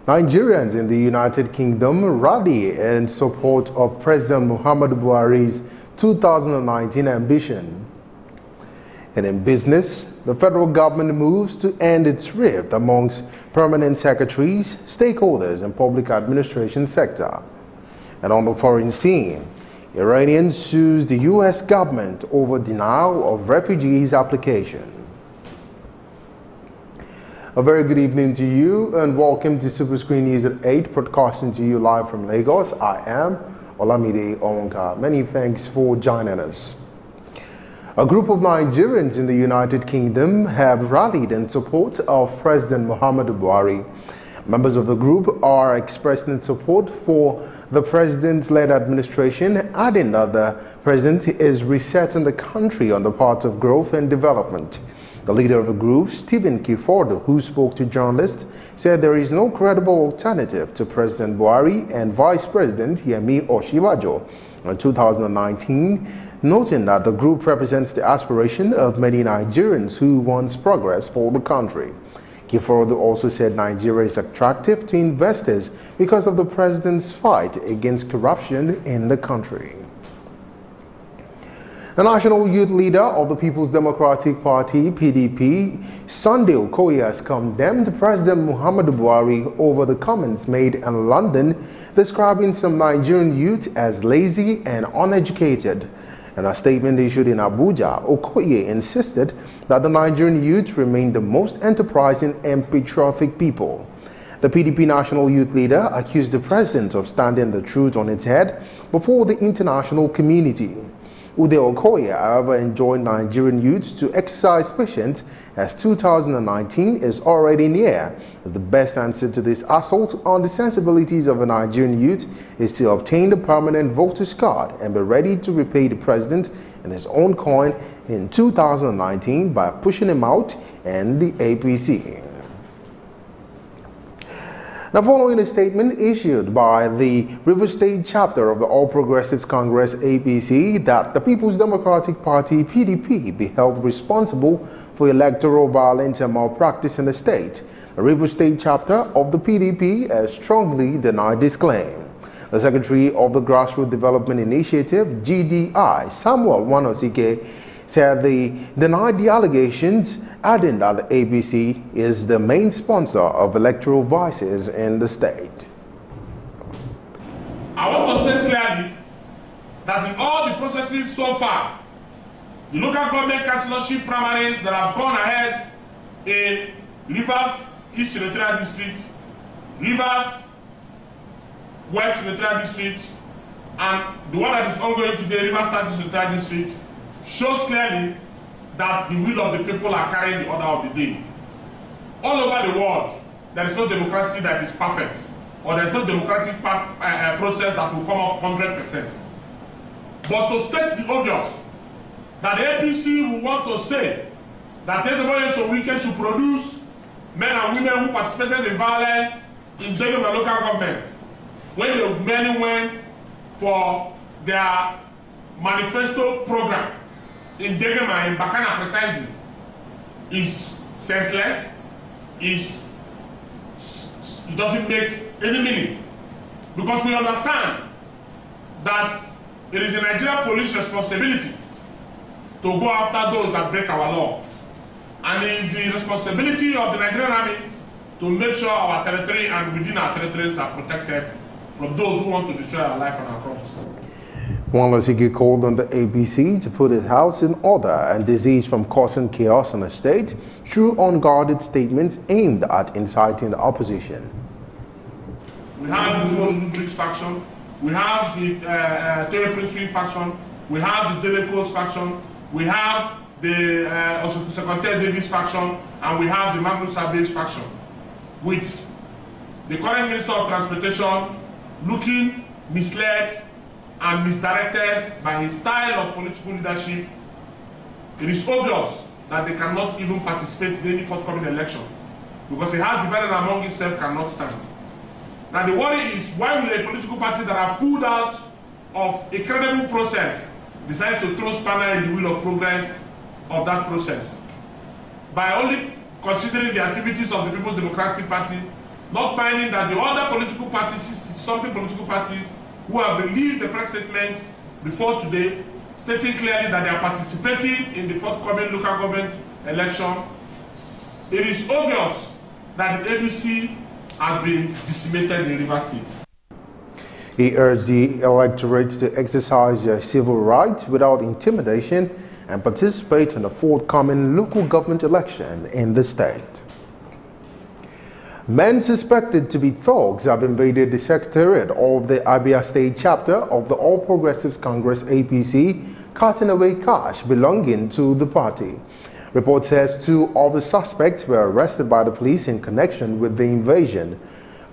Nigerians in the United Kingdom rally in support of President Muhammadu Buhari's 2019 ambition. And in business, the federal government moves to end its rift amongst permanent secretaries, stakeholders, and public administration sector. And on the foreign scene, Iranian sues the U.S. government over denial of refugees application. A very good evening to you and welcome to Superscreen News at 8, broadcasting to you live from Lagos. I am Olamide Onka. Many thanks for joining us. A group of Nigerians in the United Kingdom have rallied in support of President Muhammadu Buhari. Members of the group are expressing support for the president-led administration, adding that the president is resetting the country on the path of growth and development. The leader of the group, Stephen Kifordo, who spoke to journalists, said there is no credible alternative to President Buhari and Vice President Yemi Osinbajo in 2019, noting that the group represents the aspiration of many Nigerians who want progress for the country. Kifordo also said Nigeria is attractive to investors because of the president's fight against corruption in the country. The national youth leader of the People's Democratic Party, PDP, Sunday Okoye, has condemned President Muhammadu Buhari over the comments made in London describing some Nigerian youth as lazy and uneducated. In a statement issued in Abuja, Okoye insisted that the Nigerian youth remain the most enterprising and patriotic people. The PDP national youth leader accused the president of standing the truth on its head before the international community. Ude Okoye, however, enjoined Nigerian youths to exercise patience as 2019 is already near. As the best answer to this assault on the sensibilities of a Nigerian youth is to obtain the permanent voter's card and be ready to repay the president in his own coin in 2019 by pushing him out and the APC. Now, following a statement issued by the Rivers State chapter of the All Progressives Congress APC that the People's Democratic Party PDP be held responsible for electoral violence and malpractice in the state, the Rivers State chapter of the PDP has strongly denied this claim. The Secretary of the Grassroots Development Initiative, GDI, Samuel Wanosike, said they denied the allegations, adding that the APC is the main sponsor of electoral vices in the state. I want to state clearly that in all the processes so far, the local government councillorship primaries that have gone ahead in Rivers East Senatorial District, Rivers West Senatorial District, and the one that is ongoing today, Rivers South Senatorial District, shows clearly that the will of the people are carrying the order of the day. All over the world, there is no democracy that is perfect, or there is no democratic process that will come up 100%. But to state the obvious, that the APC will want to say that Ezeboye should produce men and women who participated in violence in the local government, when the men went for their manifesto program in Degema, in Bakana precisely, is senseless, it doesn't make any meaning. Because we understand that it is the Nigerian police responsibility to go after those that break our law. And it is the responsibility of the Nigerian army to make sure our territory and within our territories are protected from those who want to destroy our life and our property. Wanosike called on the APC to put its house in order and desist from causing chaos in the state through unguarded statements aimed at inciting the opposition. We have the Women Briggs faction, we have the Teleprince faction, we have the Telecos faction, we have the Secretary Davis faction, and we have the Magnus Abes faction, with the current Minister of Transportation looking misled and misdirected by his style of political leadership. It is obvious that they cannot even participate in any forthcoming election because a house divided among itself cannot stand. Now the worry is, why will a political party that have pulled out of a credible process decides to throw spanner in the wheel of progress of that process by only considering the activities of the People's Democratic Party not minding that the other political parties, something political parties, who have released the press statements before today, stating clearly that they are participating in the forthcoming local government election, it is obvious that the ABC has been decimated in Rivers State. He urged the electorate to exercise their civil rights without intimidation and participate in the forthcoming local government election in the state. Men suspected to be thugs have invaded the secretariat of the Abia State chapter of the All Progressives Congress APC, carting away cash belonging to the party. Report says 2 of the suspects were arrested by the police in connection with the invasion.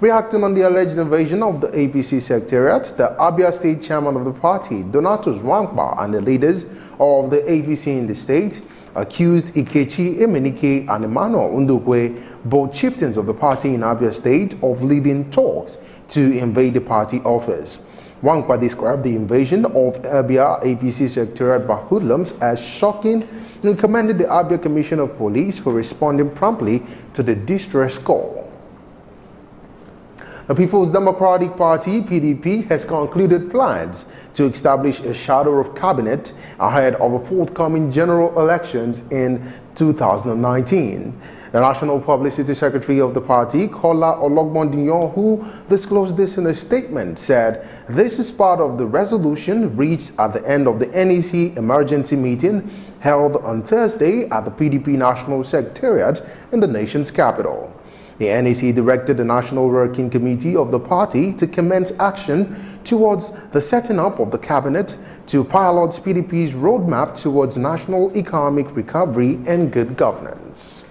Reacting on the alleged invasion of the APC secretariat, the Abia State chairman of the party, Donatus Wankpa, and the leaders of the APC in the state accused Ikechi Emenike and Emmanuel Undukwe, both chieftains of the party in Abia State, of leading talks to invade the party office. Wankpa described the invasion of Abia APC secretariat by hoodlums as shocking and commended the Abia Commission of Police for responding promptly to the distress call. The People's Democratic Party, PDP, has concluded plans to establish a shadow of cabinet ahead of the forthcoming general elections in 2019. The National Publicity Secretary of the party, Kola Ologbondinyo, who disclosed this in a statement, said this is part of the resolution reached at the end of the NEC emergency meeting held on Thursday at the PDP National Secretariat in the nation's capital. The NEC directed the National Working Committee of the party to commence action towards the setting up of the cabinet to pilot PDP's roadmap towards national economic recovery and good governance.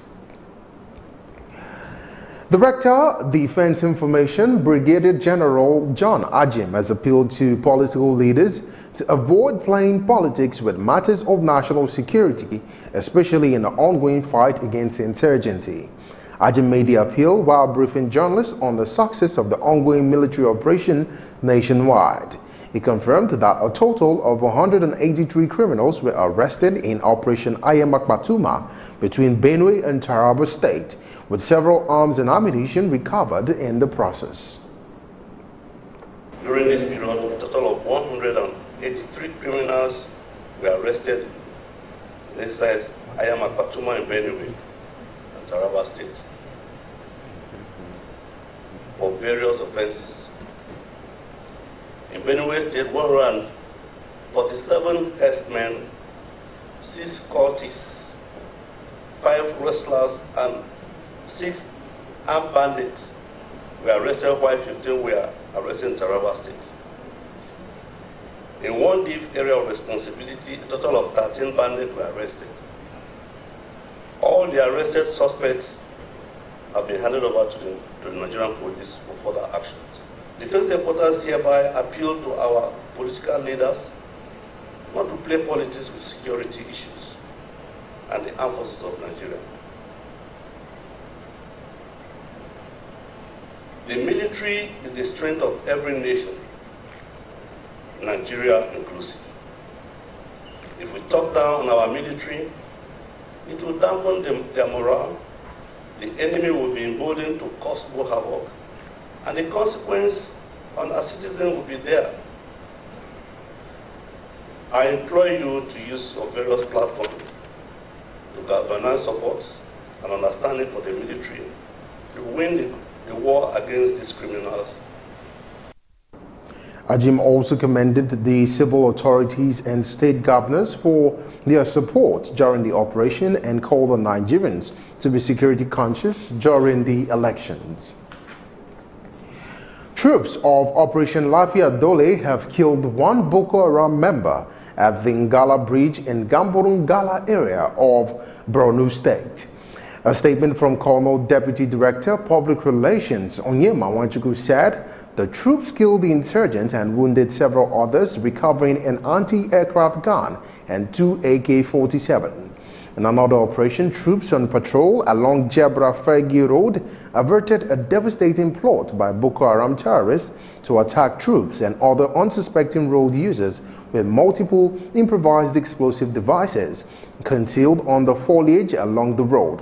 Director, Defense Information, Brigadier General John Ajim has appealed to political leaders to avoid playing politics with matters of national security, especially in the ongoing fight against insurgency. Ajim made the appeal while briefing journalists on the success of the ongoing military operation nationwide. He confirmed that a total of 183 criminals were arrested in Operation Ayamakbatuma between Benue and Taraba State, with several arms and ammunition recovered in the process. During this period, a total of 183 criminals were arrested in exercise Ayamakbatuma in Benue and Taraba State for various offenses. In Benue State, 147 herdsmen, 6 cultists, 5 wrestlers, and 6 armed bandits were arrested, while 15 were arrested in Taraba State. In one deep area of responsibility, a total of 13 bandits were arrested. All the arrested suspects have been handed over to the Nigerian police for further actions. Defense headquarters hereby appeal to our political leaders not to play politics with security issues and the armed forces of Nigeria. The military is the strength of every nation, Nigeria inclusive. If we talk down on our military, it will dampen their morale, the enemy will be emboldened to cause more havoc, and the consequence on our citizens will be there. I implore you to use your various platforms to galvanize support and understanding for the military to win the war against these criminals. Ajim also commended the civil authorities and state governors for their support during the operation and called on Nigerians to be security conscious during the elections. Troops of Operation Lafia Dole have killed 1 Boko Haram member at the Ngala Bridge in Gamborungala area of Borno State. A statement from Colonel Deputy Director Public Relations Onyema Wanchuku said the troops killed the insurgent and wounded several others, recovering an anti-aircraft gun and 2 AK-47. In another operation, troops on patrol along Jebra Fergie Road averted a devastating plot by Boko Haram terrorists to attack troops and other unsuspecting road users with multiple improvised explosive devices concealed on the foliage along the road.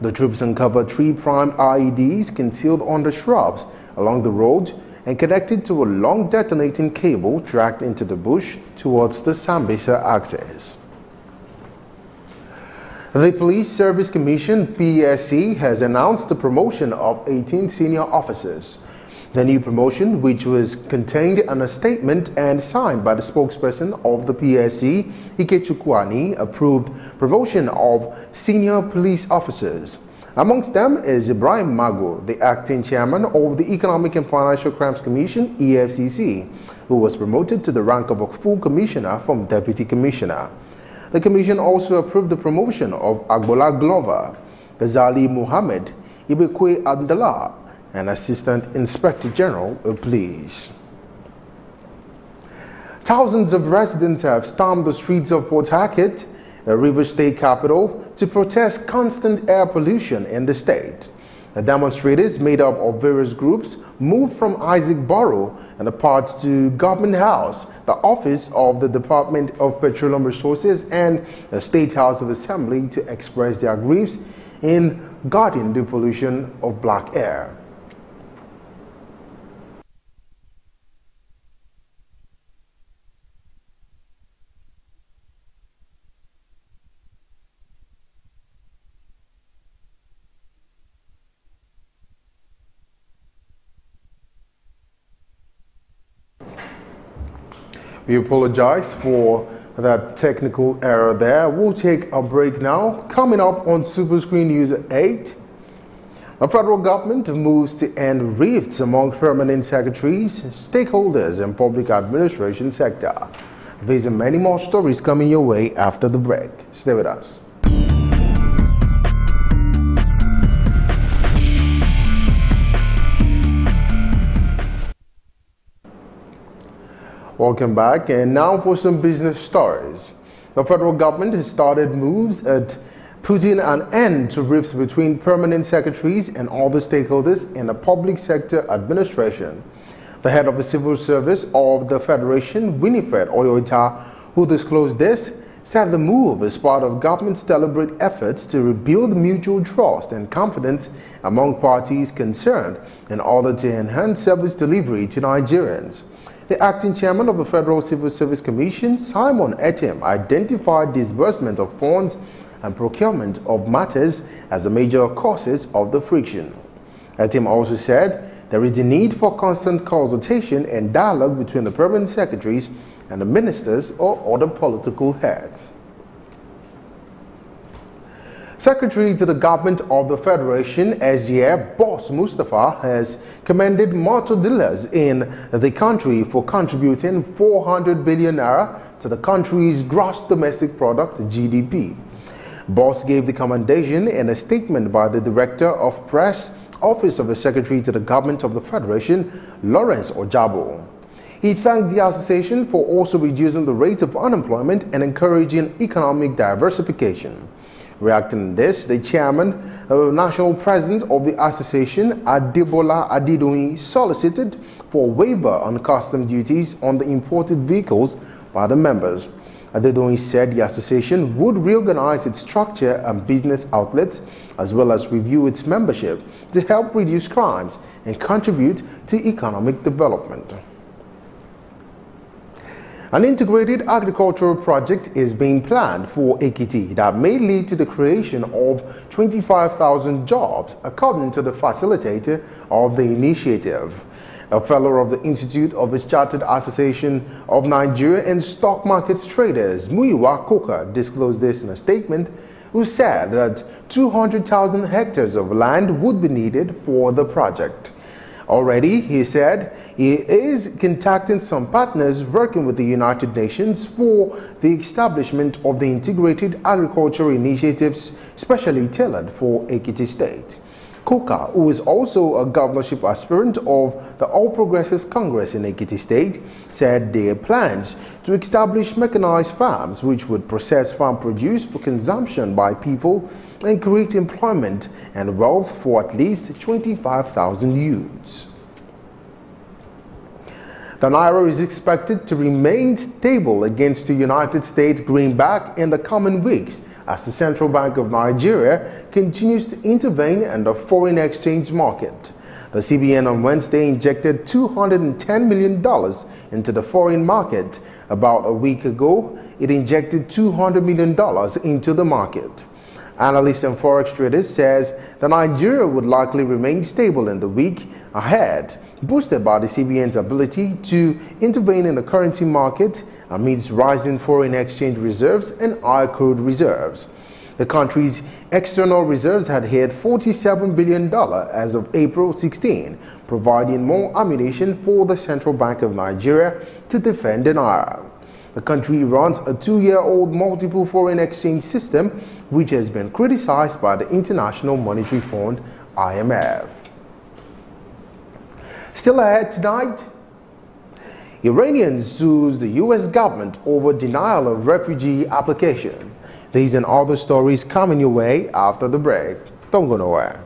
The troops uncovered 3 primed IEDs concealed under shrubs along the road and connected to a long detonating cable dragged into the bush towards the Sambisa axis. The Police Service Commission (PSC) has announced the promotion of 18 senior officers. The new promotion, which was contained in a statement and signed by the spokesperson of the PSC, Ikechukwani, approved promotion of senior police officers. Amongst them is Ibrahim Mago, the acting chairman of the Economic and Financial Crimes Commission (EFCC), who was promoted to the rank of a full commissioner from deputy commissioner. The commission also approved the promotion of Agbola Glover, Ghazali Muhammad, Ibekwe Abdallah, and Assistant Inspector General of Police. Thousands of residents have stormed the streets of Port Harcourt, the River State capital, to protest constant air pollution in the state. The demonstrators, made up of various groups, moved from Isaac Borough and apart to Government House, the office of the Department of Petroleum Resources, and the State House of Assembly to express their griefs in guarding the pollution of black air. We apologize for that technical error there. We'll take a break now. Coming up on Superscreen News at 8, the federal government moves to end rifts among permanent secretaries, stakeholders, and public administration sector. These and many more stories coming your way after the break. Stay with us. Welcome back, and now for some business stories. The federal government has started moves at putting an end to rifts between permanent secretaries and other stakeholders in the public sector administration. The head of the civil service of the Federation, Winifred Oyoita, who disclosed this, said the move is part of government's deliberate efforts to rebuild mutual trust and confidence among parties concerned in order to enhance service delivery to Nigerians. The acting chairman of the Federal Civil Service Commission, Simon Etim, identified disbursement of funds and procurement of matters as the major causes of the friction. Etim also said there is the need for constant consultation and dialogue between the permanent secretaries and the ministers or other political heads. Secretary to the Government of the Federation, SGF, Boss Mustafa, has commended motor dealers in the country for contributing 400 billion naira to the country's gross domestic product, GDP. Boss gave the commendation in a statement by the Director of Press, Office of the Secretary to the Government of the Federation, Lawrence Ojabo. He thanked the association for also reducing the rate of unemployment and encouraging economic diversification. Reacting to this, the chairman, national president of the association, Adebola Adidoyin, solicited for a waiver on custom duties on the imported vehicles by the members. Adidoyin said the association would reorganize its structure and business outlets, as well as review its membership to help reduce crimes and contribute to economic development. An integrated agricultural project is being planned for Ekiti that may lead to the creation of 25,000 jobs, according to the facilitator of the initiative. A fellow of the Institute of the Chartered Association of Nigeria and Stock Markets Traders, Muyiwa Koka, disclosed this in a statement, who said that 200,000 hectares of land would be needed for the project. Already, he said, he is contacting some partners working with the United Nations for the establishment of the integrated agricultural initiatives specially tailored for Ekiti State. Koka, who is also a governorship aspirant of the All Progressives Congress in Ekiti State, said their plans to establish mechanized farms which would process farm produce for consumption by people and create employment and wealth for at least 25,000 youths. The Naira is expected to remain stable against the United States greenback in the coming weeks as the Central Bank of Nigeria continues to intervene in the foreign exchange market. The CBN on Wednesday injected $210 million into the foreign market. About a week ago, it injected $200 million into the market. Analysts and forex traders says that Nigeria would likely remain stable in the week ahead, boosted by the CBN's ability to intervene in the currency market amidst rising foreign exchange reserves and high crude reserves. The country's external reserves had hit $47 billion as of April 16, providing more ammunition for the Central Bank of Nigeria to defend the naira. The country runs a 2-year-old multiple foreign exchange system, which has been criticized by the International Monetary Fund, IMF. Still ahead tonight, Iranians sues the U.S. government over denial of refugee application. These and other stories coming your way after the break. Don't go nowhere.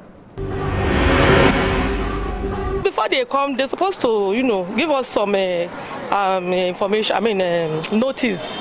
Before they come, they're supposed to, give us some information, notice.